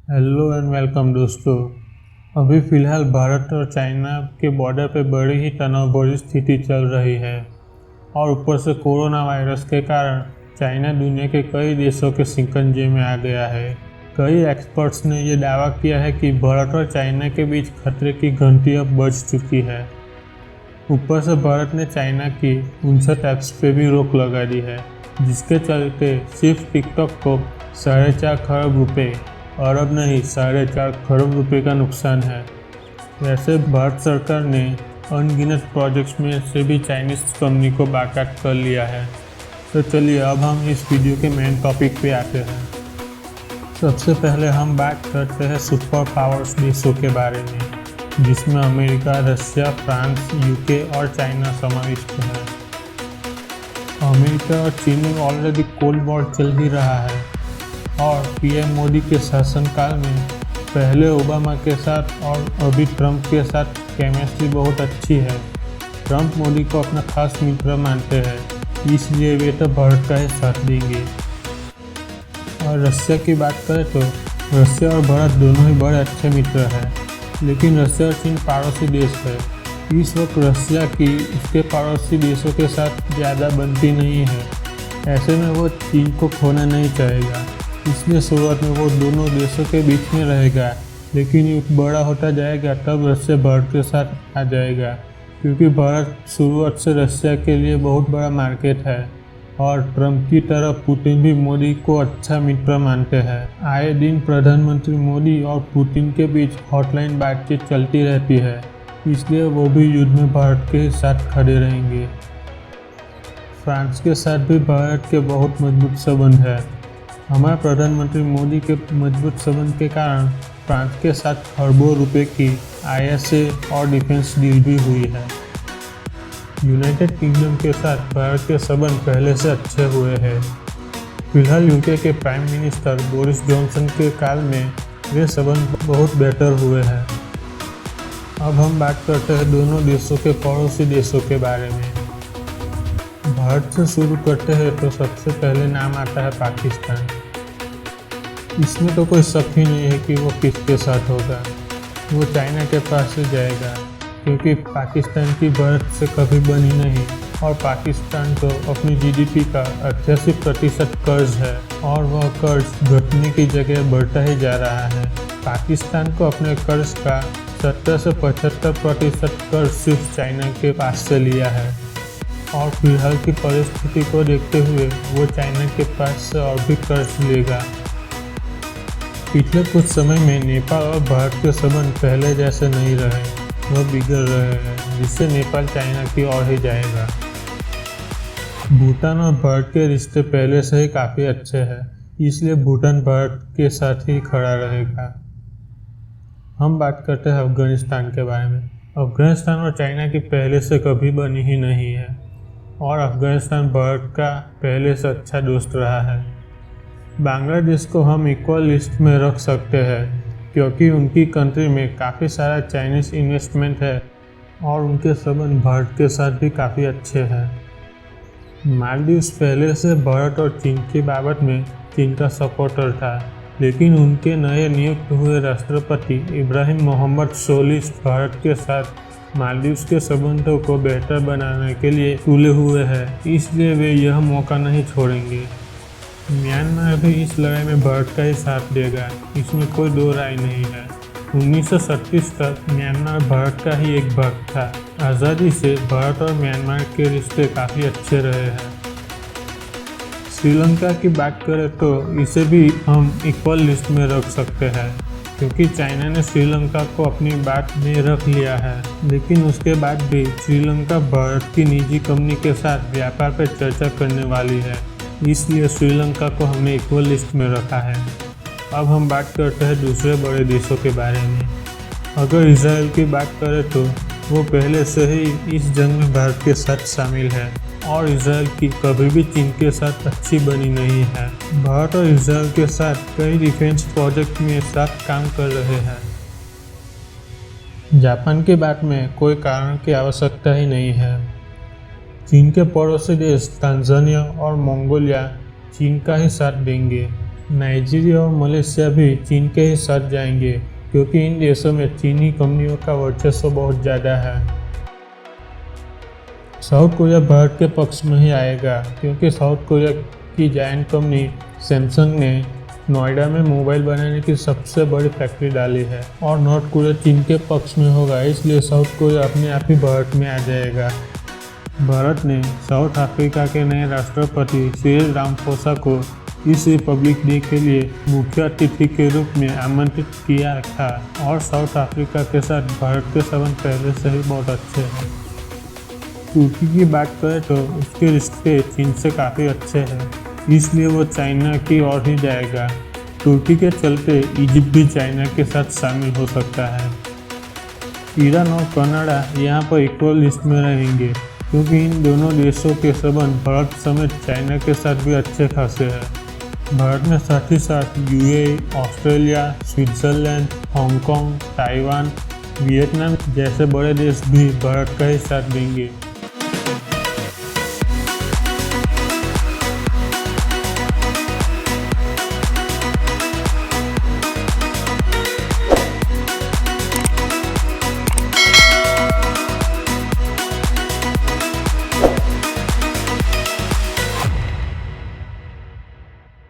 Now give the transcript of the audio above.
Hello and welcome दोस्तों। अभी फ़िलहाल भारत और चाइना के बॉर्डर पे बड़ी ही तनाव भरी स्थिति चल रही है और ऊपर से कोरोना वायरस के कारण चाइना दुनिया के कई देशों के शिकंजे में आ गया है। कई एक्सपर्ट्स ने ये दावा किया है कि भारत और चाइना के बीच खतरे की घंटी अब बज चुकी है। ऊपर से भारत ने चाइना की 59 ऐप्स पे भी रोक लगा दी है, जिसके चलते सिर्फ टिकटॉक को 4.5 खरब रुपए, अरब नहीं 4.5 खरब रुपए का नुकसान है। वैसे भारत सरकार ने अनगिनत प्रोजेक्ट्स में से भी चाइनीज कंपनी को बाकात कर लिया है। तो चलिए अब हम इस वीडियो के मेन टॉपिक पे आते हैं। सबसे पहले हम बात करते हैं सुपर पावर्स देशों के बारे में, जिसमें अमेरिका, रशिया, फ्रांस, यूके और चाइना समाविष्ट है। अमेरिका और चीन में ऑलरेडी कोल्ड वॉर चल ही रहा है और पीएम मोदी के शासनकाल में पहले ओबामा के साथ और अभी ट्रंप के साथ केमिस्ट्री बहुत अच्छी है। ट्रंप मोदी को अपना खास मित्र मानते हैं, इसलिए वे तो भारत का ही साथ देंगे। और रशिया की बात करें तो रशिया और भारत दोनों ही बड़े अच्छे मित्र हैं, लेकिन रशिया और चीन पड़ोसी देश है। इस वक्त रशिया की इसके पड़ोसी देशों के साथ ज़्यादा बनती नहीं है। ऐसे में वो चीन को खोना नहीं चाहेगा, इसलिए शुरुआत में वो दोनों देशों के बीच में रहेगा, लेकिन युद्ध बड़ा होता जाएगा तब रशिया भारत के साथ आ जाएगा, क्योंकि भारत शुरुआत से रशिया के लिए बहुत बड़ा मार्केट है और ट्रंप की तरह पुतिन भी मोदी को अच्छा मित्र मानते हैं। आए दिन प्रधानमंत्री मोदी और पुतिन के बीच हॉटलाइन बातचीत चलती रहती है, इसलिए वो भी युद्ध में भारत के साथ खड़े रहेंगे। फ्रांस के साथ भी भारत के बहुत मजबूत संबंध है। हमारे प्रधानमंत्री मोदी के मजबूत संबंध के कारण फ्रांस के साथ खरबों रुपए की आईएसए और डिफेंस डील भी हुई है। यूनाइटेड किंगडम के साथ भारत के संबंध पहले से अच्छे हुए हैं। फिलहाल यूके के प्राइम मिनिस्टर बोरिस जॉनसन के काल में वे संबंध बहुत बेहतर हुए हैं। अब हम बात करते हैं दोनों देशों के पड़ोसी देशों के बारे में। भारत से शुरू करते हैं तो सबसे पहले नाम आता है पाकिस्तान। इसमें तो कोई शक ही नहीं है कि वो किसके साथ होगा। वो चाइना के पास से जाएगा, क्योंकि पाकिस्तान की भारत से कभी बनी नहीं और पाकिस्तान तो अपनी जीडीपी का 88% कर्ज है और वह कर्ज घटने की जगह बढ़ता ही जा रहा है। पाकिस्तान को अपने कर्ज का 70 से 75% कर्ज सिर्फ चाइना के पास से लिया है और फिलहाल की परिस्थिति को देखते हुए वो चाइना के पास से और भी कर्ज लेगा। पिछले कुछ समय में नेपाल और भारत के संबंध पहले जैसे नहीं रहे, वह बिगड़ रहे हैं, जिससे नेपाल चाइना की ओर ही जाएगा। भूटान और भारत के रिश्ते पहले से ही काफ़ी अच्छे हैं, इसलिए भूटान भारत के साथ ही खड़ा रहेगा। हम बात करते हैं अफगानिस्तान के बारे में। अफगानिस्तान और चाइना की पहले से कभी बनी ही नहीं है और अफगानिस्तान भारत का पहले से अच्छा दोस्त रहा है। बांग्लादेश को हम इक्वल लिस्ट में रख सकते हैं, क्योंकि उनकी कंट्री में काफ़ी सारा चाइनीज़ इन्वेस्टमेंट है और उनके संबंध भारत के साथ भी काफ़ी अच्छे हैं। मालदीव्स पहले से भारत और चीन की बाबत में चीन का सपोर्टर था, लेकिन उनके नए नियुक्त हुए राष्ट्रपति इब्राहिम मोहम्मद सोलिह भारत के साथ मालदीव्स के संबंधों को बेहतर बनाने के लिए तुले हुए हैं, इसलिए वे यह मौका नहीं छोड़ेंगे। म्यांमार भी इस लड़ाई में भारत का ही साथ देगा, इसमें कोई दो राय नहीं है। 1937 तक म्यांमार भारत का ही एक भाग था। आज़ादी से भारत और म्यांमार के रिश्ते काफ़ी अच्छे रहे हैं। श्रीलंका की बात करें तो इसे भी हम इक्वल लिस्ट में रख सकते हैं, क्योंकि चाइना ने श्रीलंका को अपनी बात में रख लिया है, लेकिन उसके बाद भी श्रीलंका भारत की निजी कंपनी के साथ व्यापार पर चर्चा करने वाली है, इसलिए श्रीलंका को हमने इक्वल लिस्ट में रखा है। अब हम बात करते हैं दूसरे बड़े देशों के बारे में। अगर इजराइल की बात करें तो वो पहले से ही इस जंग में भारत के साथ शामिल है और इजराइल की कभी भी चीन के साथ अच्छी बनी नहीं है। भारत और इजराइल के साथ कई डिफेंस प्रोजेक्ट में साथ काम कर रहे हैं। जापान की बात में कोई कारण की आवश्यकता ही नहीं है। चीन के पड़ोसी देश तांजानिया और मंगोलिया चीन का ही साथ देंगे। नाइजीरिया और मलेशिया भी चीन के ही साथ जाएंगे, क्योंकि इन देशों में चीनी कंपनियों का वर्चस्व बहुत ज़्यादा है। साउथ कोरिया भारत के पक्ष में ही आएगा, क्योंकि साउथ कोरिया की जायंट कंपनी सैमसंग ने नोएडा में मोबाइल बनाने की सबसे बड़ी फैक्ट्री डाली है, और नॉर्थ कोरिया चीन के पक्ष में होगा, इसलिए साउथ कोरिया अपने आप ही भारत में आ जाएगा। भारत ने साउथ अफ्रीका के नए राष्ट्रपति सिरिल रामाफोसा को इस रिपब्लिक डे के लिए मुख्य अतिथि के रूप में आमंत्रित किया था, और साउथ अफ्रीका के साथ भारत के संबंध पहले से ही बहुत अच्छे हैं। तुर्की की बात करें तो उसके रिश्ते चीन से काफ़ी अच्छे हैं, इसलिए वो चाइना की ओर ही जाएगा। तुर्की के चलते इजिप्ट भी चाइना के साथ शामिल हो सकता है। ईरान और कनाडा यहाँ पर इक्वल लिस्ट में रहेंगे, क्योंकि इन दोनों देशों के संबंध भारत समेत चाइना के साथ भी अच्छे खासे हैं। भारत में साथ ही साथ UAE, Australia, Switzerland, Hong Kong, Taiwan, Vietnam जैसे बड़े देश भी भारत का ही साथ देंगे।